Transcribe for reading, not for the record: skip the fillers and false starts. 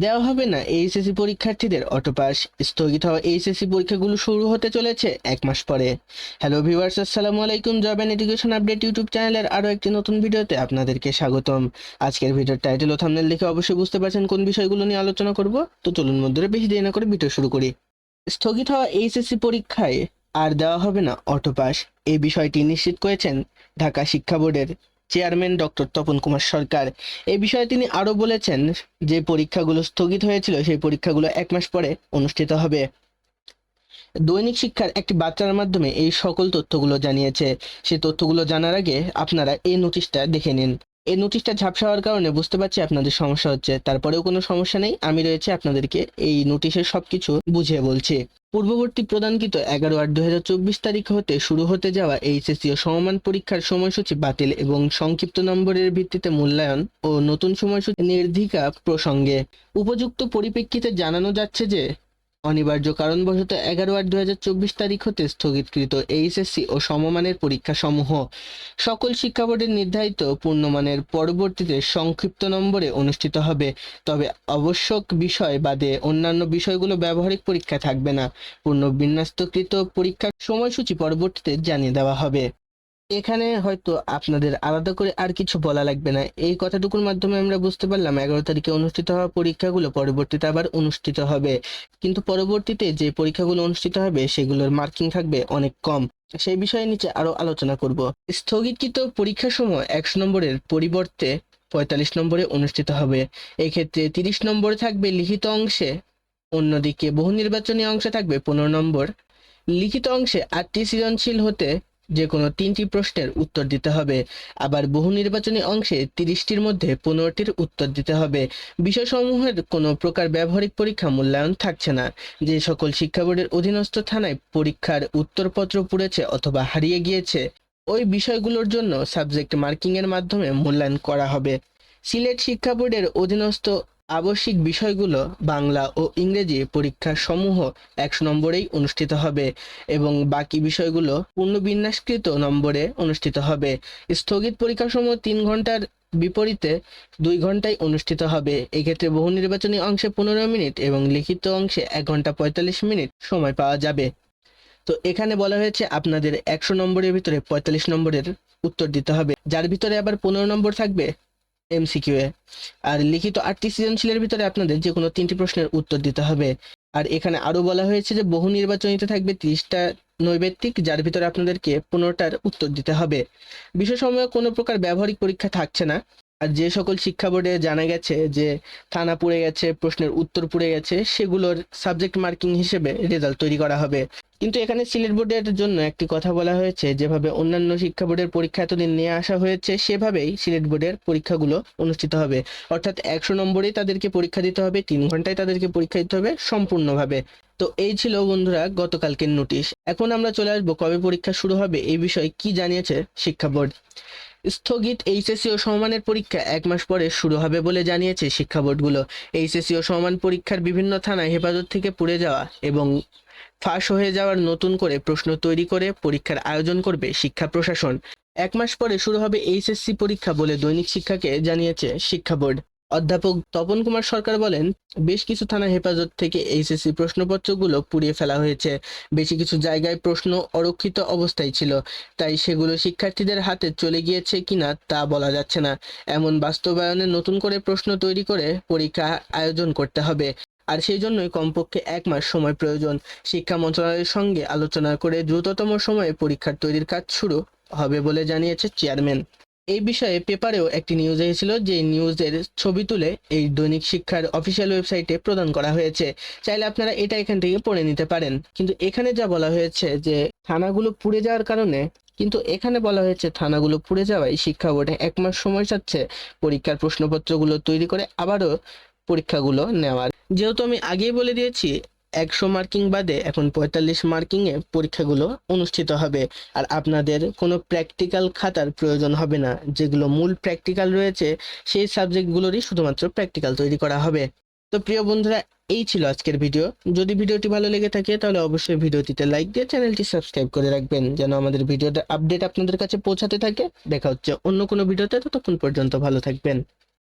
দেওয়া হবে না এইচএসসি পরীক্ষার্থীদের অটোপাস। স্থগিত হওয়া এইচএসসি পরীক্ষাগুলো শুরু হতে চলেছে 1 মাস পরে। হ্যালো ভিউয়ার্স, আসসালামু আলাইকুম। Job and education update YouTube চ্যানেলের আরও একটি নতুন ভিডিওতে আপনাদেরকে স্বাগতম। আজকের ভিডিওর টাইটেল ও থাম্বনেল দেখে অবশ্যই বুঝতে পারছেন কোন বিষয়গুলো নিয়ে আলোচনা করব। তো চলুন বন্ধুরা, বেশি দেরি না করে ভিডিও শুরু করি। স্থগিত হওয়া এইচএসসি পরীক্ষায় আর দেওয়া হবে না অটোপাস, এই বিষয়টি নিশ্চিত করেছেন ঢাকা শিক্ষা বোর্ডের চেয়ারম্যান ডক্টর তপন কুমার সরকার। এই বিষয়ে তিনি আরও বলেছেন, যে পরীক্ষাগুলো স্থগিত হয়েছিল সেই পরীক্ষাগুলো 1 মাস পরে অনুষ্ঠিত হবে। দৈনিক শিক্ষার একটি বার্তার মাধ্যমে এই সকল তথ্যগুলো জানিয়েছে। সেই তথ্যগুলো জানার আগে আপনারা এই নোটিশটা দেখে নিন। এই নোটিশটা ঝাপসা হওয়ার কারণে বুঝতে পারছি আপনাদের সমস্যা হচ্ছে, তারপরেও কোনো সমস্যা নেই, আমি রয়েছে আপনাদেরকে এই নোটিশের সবকিছু বুঝিয়ে বলছি। পূর্ববর্তী প্রদানকৃত 11/8/2024 তারিখ হতে শুরু হতে যাওয়া এইচএসসি ও সমমান পরীক্ষার সময়সূচি বাতিল এবং সংক্ষিপ্ত নম্বরের ভিত্তিতে মূল্যায়ন ও নতুন সময়সূচি নির্ধারণ প্রসঙ্গে উপযুক্ত পরিপ্রেক্ষিতে জানানো যাচ্ছে যে অনিবার্য কারণবশত 11/8/2024 তারিখ হতে স্থগিতকৃত এইচএসসি ও সমমানের পরীক্ষাসমূহ সকল শিক্ষা বোর্ডের নির্ধারিত পূর্ণমানের পরবর্তীতে সংক্ষিপ্ত নম্বরে অনুষ্ঠিত হবে। তবে আবশ্যক বিষয় বাদে অন্যান্য বিষয়গুলো ব্যবহারিক পরীক্ষা থাকবে না। পূর্ণ বিন্যস্তকৃত পরীক্ষার সময়সূচি পরবর্তীতে জানিয়ে দেওয়া হবে। এখানে হয়তো আপনাদের আলাদা করে আর কিছু বলা লাগবে না। এই কথাটুকুর মাধ্যমে আমরা বুঝতে পারলাম 11 তারিখে অনুষ্ঠিত হওয়া পরীক্ষাগুলো পরবর্তীতে আবার অনুষ্ঠিত হবে, কিন্তু পরবর্তীতে যে পরীক্ষাগুলো অনুষ্ঠিত হবে সেগুলোর মার্কিং থাকবে অনেক কম। সেই বিষয়ে নিচে আরো আলোচনা করব। স্থগিতকৃত পরীক্ষাসমূহ 100 নম্বরের পরিবর্তে 45 নম্বরে অনুষ্ঠিত হবে। এক্ষেত্রে 30 নম্বরে থাকবে লিখিত অংশে, অন্যদিকে বহু নির্বাচনী অংশে থাকবে 15 নম্বর। লিখিত অংশে 8টি সৃজনশীল হতে যে কোনো 3টি প্রশ্নের উত্তর দিতে হবে। আবার বহু নির্বাচনী অংশে 30টির মধ্যে 15টির উত্তর দিতে হবে। বিষয়সমূহের কোনো প্রকার ব্যবহারিক পরীক্ষা মূল্যায়ন থাকছে না। যে সকল শিক্ষা বোর্ডের অধীনস্থ থানায় পরীক্ষার উত্তরপত্র পুড়েছে অথবা হারিয়ে গিয়েছে, ওই বিষয়গুলোর জন্য সাবজেক্ট মার্কিং এর মাধ্যমে মূল্যায়ন করা হবে। সিলেট শিক্ষা বোর্ডের অধীনস্থ আবশ্যিক বিষয়গুলো বাংলা ও ইংরেজি পরীক্ষা সমূহ 100 নম্বরেই অনুষ্ঠিত হবে এবং বাকি বিষয়গুলো পূর্ণবিন্যাসকৃত নম্বরে অনুষ্ঠিত হবে। স্থগিত পরীক্ষা সমূহ 3 ঘন্টার বিপরীতে 2 ঘন্টায় অনুষ্ঠিত হবে। এক্ষেত্রে বহু নির্বাচনী অংশে 15 মিনিট এবং লিখিত অংশে 1 ঘন্টা 45 মিনিট সময় পাওয়া যাবে। তো এখানে বলা হয়েছে আপনাদের 100 নম্বরের ভিতরে 45 নম্বরের উত্তর দিতে হবে, যার ভিতরে আবার 15 নম্বর থাকবে এমসিকিউ এ। আর লিখিত 8টি সৃজনশীলের ভিতরে আপনাদের যে কোনো 3টি প্রশ্নের উত্তর দিতে হবে। আর এখানে আরো বলা হয়েছে যে বহু নির্বাচনীতে থাকবে 30টা নৈবেত্তিক, যার ভিতরে আপনাদেরকে 15টার উত্তর দিতে হবে। বিষয় সময়ে কোনো প্রকার ব্যবহারিক পরীক্ষা থাকছে না। আর যে সকল শিক্ষা বোর্ডে জানা গেছে যে থানা পুড়ে গেছে, প্রশ্নের উত্তর পুড়ে গেছে, সেগুলোর সাবজেক্ট মার্কিং হিসেবে রেজাল্ট তৈরি করা হবে। কিন্তু এখানে সিলেট বোর্ডের জন্য একটি কথা বলা হয়েছে, যেভাবে অন্যান্য শিক্ষা বোর্ডের পরীক্ষা এতদিন নিয়ে আসা হয়েছে সেভাবেই সিলেট বোর্ডের পরীক্ষাগুলো অনুষ্ঠিত হবে। অর্থাৎ 100 নম্বরেই তাদেরকে পরীক্ষা দিতে হবে, 3 ঘন্টায় তাদেরকে পরীক্ষা দিতে হবে সম্পূর্ণভাবে। তো এই ছিল বন্ধুরা গতকালকের নোটিশ। এখন আমরা চলে আসবো কবে পরীক্ষা শুরু হবে এই বিষয়ে কি জানিয়েছে শিক্ষা বোর্ড। স্থগিত এইচএসসি ও সমমানের পরীক্ষা 1 মাস পরে শুরু হবে বলে জানিয়েছে শিক্ষা বোর্ডগুলো। এইচএসসি ও সমমান পরীক্ষার বিভিন্ন থানায় হেফাজত থেকে পুড়ে যাওয়া এবং ফাঁস হয়ে যাওয়ার নতুন করে প্রশ্ন তৈরি করে পরীক্ষার আয়োজন করবে শিক্ষা প্রশাসন। 1 মাস পরে শুরু হবে এইচএসসি পরীক্ষা বলে দৈনিক শিক্ষাকে জানিয়েছে শিক্ষা বোর্ড। অধ্যাপক তপন কুমার সরকার বলেন, বেশ কিছু থানা হেফাজত থেকে এইচএসসি প্রশ্নপত্রগুলো পুড়িয়ে ফেলা হয়েছে। বেশি কিছু জায়গায় প্রশ্ন অরক্ষিত অবস্থায় ছিল, তাই সেগুলো শিক্ষার্থীদের হাতে চলে গিয়েছে কিনা তা বলা যাচ্ছে না। এমন বাস্তবায়নে নতুন করে প্রশ্ন তৈরি করে পরীক্ষা আয়োজন করতে হবে। আর সেই জন্যই কমপক্ষে 1 মাস সময় প্রয়োজন। শিক্ষা মন্ত্রণালয়ের সঙ্গে আলোচনা করে দ্রুততম সময়ে পরীক্ষার তৈরির কাজ শুরু হবে বলে জানিয়েছে চেয়ারম্যান। এই বিষয়ে পেপারেও একটি নিউজ এসেছিল, যে নিউজের ছবি তুলে এই দৈনিক শিক্ষার অফিসিয়াল ওয়েবসাইটে প্রদান করা হয়েছে। চাইলে আপনারা এটা এখান থেকে পড়ে নিতে পারেন। কিন্তু এখানে যা বলা হয়েছে যে থানাগুলো পুড়ে যাওয়ার কারণে, কিন্তু এখানে বলা হয়েছে থানাগুলো পুড়ে যাওয়ায় শিক্ষা বোর্ডে 1 মাস সময় চাচ্ছে পরীক্ষার প্রশ্নপত্রগুলো তৈরি করে আবারও পরীক্ষাগুলো নেওয়ার। যেহেতু আমি আগেই বলে দিয়েছি 100 মার্কিং বাদে এখন 45 মার্কিংয়ে পরীক্ষাগুলো অনুষ্ঠিত হবে। আর আপনাদের কোনো প্র্যাকটিক্যাল খাতার প্রয়োজন হবে না। যেগুলো মূল প্র্যাকটিক্যাল রয়েছে সেই সাবজেক্টগুলোরই শুধুমাত্র প্র্যাকটিক্যাল তৈরি করা হবে। তো প্রিয় বন্ধুরা, এই ছিল আজকের ভিডিও। যদি ভিডিওটি ভালো লেগে থাকে তাহলে অবশ্যই ভিডিওটিতে লাইক দিয়ে চ্যানেলটি সাবস্ক্রাইব করে রাখবেন, যেন আমাদের ভিডিওর আপডেট আপনাদের কাছে পৌঁছাতে থাকে। দেখা হচ্ছে অন্য কোনো ভিডিওতে, ততক্ষণ পর্যন্ত ভালো থাকবেন।